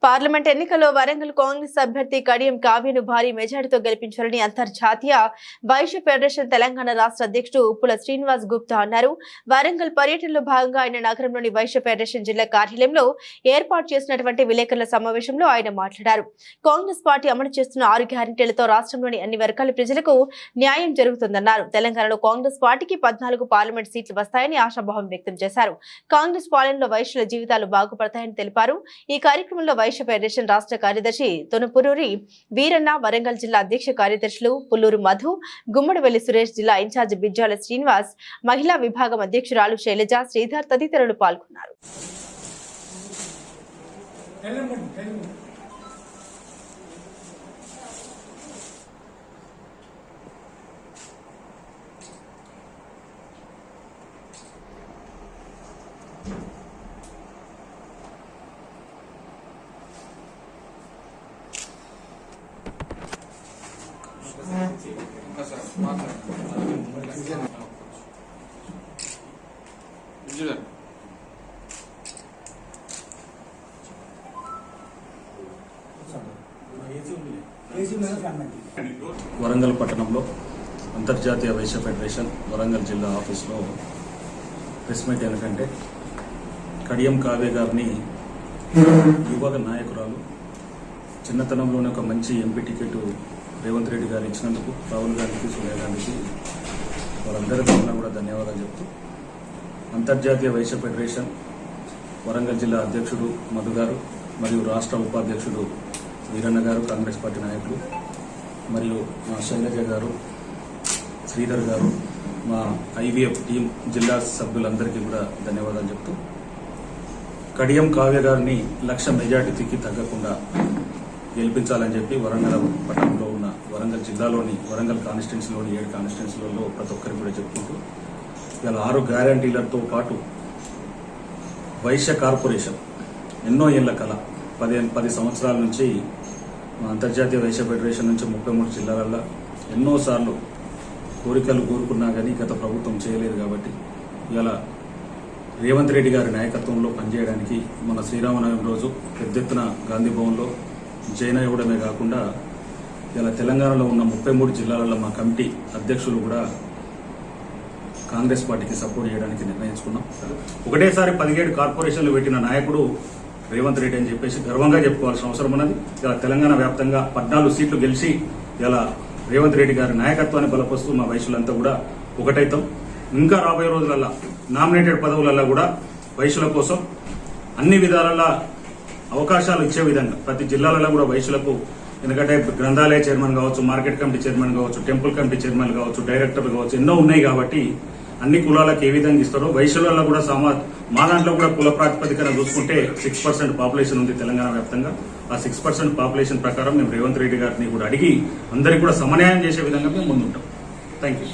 Parliament ఎన్నికల్లో వరంగల్ కాంగ్రెస్ అభ్యర్థి కడియం కావ్యను భారీ మెజార్టీతో గెలిపించాలని అంతర్జాతీయ వైశ్య ఫెడరేషన్ తెలంగాణ రాష్ట్ర అధ్యక్షుడు ఉప్పుల శ్రీనివాస్ గుప్తా అన్నారు. వరంగల్ పర్యటనలో భాగంగా ఆయన నగరంలోని వైశ్య ఫెడరేషన్ జిల్లా కార్యాలయంలో ఏర్పాటు చేసినటువంటి విలేకరుల సమావేశంలో ఆయన మాట్లాడారు. కాంగ్రెస్ పార్టీ అమలు చేస్తున్న 6 గ్యారెంటీలతో రాష్ట్రంలోని అన్ని వర్గాల ప్రజలకు న్యాయం జరుగుతుందన్నారు. తెలంగాణలో కాంగ్రెస్ పార్టీకి 14 పార్లమెంట్ సీట్లు వస్తాయని ఆశాభావం వ్యక్తం చేశారు. కాంగ్రెస్ పాలనలో వైశ్యుల జీవితాలు బాగుపడతాయని తెలిపారు. ఈ కార్యక్రమంలో వైశ్య ఫెడరేషన్ రాష్ట్ర కార్యదర్శి తొనపురూరి వీరన్న, వరంగల్ జిల్లా అధ్యక్ష కార్యదర్శులు పుల్లూరు మధు, గుమ్మడివెల్లి సురేష్, జిల్లా ఇన్ఛార్జ్ బిజ్జాల శ్రీనివాస్, మహిళా విభాగం అధ్యక్షురాలు శైలజ, శ్రీధర్ తదితరులు పాల్గొన్నారు. వరంగల్ పట్టణంలో అంతర్జాతీయ వైశ్య ఫెడరేషన్ వరంగల్ జిల్లా ఆఫీస్లో ప్రెస్ మీట్ ఎందుకంటే కడియం కావ్య గారిని యువ నాయకురాలు, చిన్నతనంలోనే ఒక మంచి ఎంపీ టికెట్ రేవంత్ రెడ్డి గారు ఇచ్చినందుకు రాహుల్ గాంధీకి, సోనియా గాంధీకి వాళ్ళందరి తరఫున కూడా ధన్యవాదాలు చెప్తూ, అంతర్జాతీయ వైశ్య ఫెడరేషన్ వరంగల్ జిల్లా అధ్యక్షుడు మధు గారు మరియు రాష్ట్ర ఉపాధ్యక్షుడు వీరన్న గారు, కాంగ్రెస్ పార్టీ నాయకులు, మరియు మా శైలజ గారు, శ్రీధర్ గారు, మా ఐవీఎఫ్ టీం జిల్లా సభ్యులందరికీ కూడా ధన్యవాదాలు చెప్తూ, కడియం కావ్య గారిని 1,00,000 మెజార్టీకి తగ్గకుండా గెలిపించాలని చెప్పి వరంగల్ పట్టణంలో ఉన్న వరంగల్ జిల్లాలోని వరంగల్ కాన్స్టిట్యున్సీలోని 7 కాన్స్టిట్యున్సీలలో ప్రతి ఒక్కరికి కూడా చెప్పుకుంటూ, ఇలా 6 గ్యారంటీలతో పాటు వైశ్య కార్పొరేషన్ ఎన్నో ఏళ్ల కళ 10 సంవత్సరాల నుంచి అంతర్జాతీయ వైశ్య ఫెడరేషన్ నుంచి 33 జిల్లాలలో ఎన్నోసార్లు కోరికలు కోరుకున్నా కానీ గత ప్రభుత్వం చేయలేదు. కాబట్టి ఇలా రేవంత్ రెడ్డి గారి నాయకత్వంలో పనిచేయడానికి మన శ్రీరామనవమి రోజు పెద్ద ఎత్తున గాంధీ భవన్లో జైన్ అవ్వడమే కాకుండా ఇలా తెలంగాణలో ఉన్న 33 జిల్లాలలో మా కమిటీ అధ్యక్షులు కూడా కాంగ్రెస్ పార్టీకి సపోర్ట్ చేయడానికి నిర్ణయించుకున్నాం. ఒకటేసారి 17 కార్పొరేషన్లు పెట్టిన నాయకుడు రేవంత్ రెడ్డి అని చెప్పేసి గర్వంగా చెప్పుకోవాల్సిన అవసరం ఉన్నది. ఇలా తెలంగాణ వ్యాప్తంగా 14 సీట్లు గెలిచి ఇలా రేవంత్ రెడ్డి గారి నాయకత్వాన్ని బలపరుస్తూ మా వైశ్యులంతా కూడా ఒకటైతాం. ఇంకా రాబోయే రోజులల్లో నామినేటెడ్ పదవులలో కూడా వైశ్యుల కోసం అన్ని విధాలలో అవకాశాలు ఇచ్చే విధంగా ప్రతి జిల్లాలలో కూడా వైశ్యులకు, ఎందుకంటే గ్రంథాలయ చైర్మన్ కావచ్చు, మార్కెట్ కమిటీ చైర్మన్ కావచ్చు, టెంపుల్ కమిటీ చైర్మన్ కావచ్చు, డైరెక్టర్లు కావచ్చు, ఎన్నో ఉన్నాయి. కాబట్టి అన్ని కులాలకు ఏ విధంగా ఇస్తారో వైశ్యులలో కూడా మా దాంట్లో కూడా కుల ప్రాతిపదికన చూసుకుంటే 6% పాపులేషన్ ఉంది తెలంగాణ వ్యాప్తంగా. ఆ 6% పాపులేషన్ ప్రకారం మేము రేవంత్ రెడ్డి గారిని కూడా అడిగి అందరికీ కూడా సమన్యాయం చేసే విధంగా మేము ముందుంటాం. Thank you.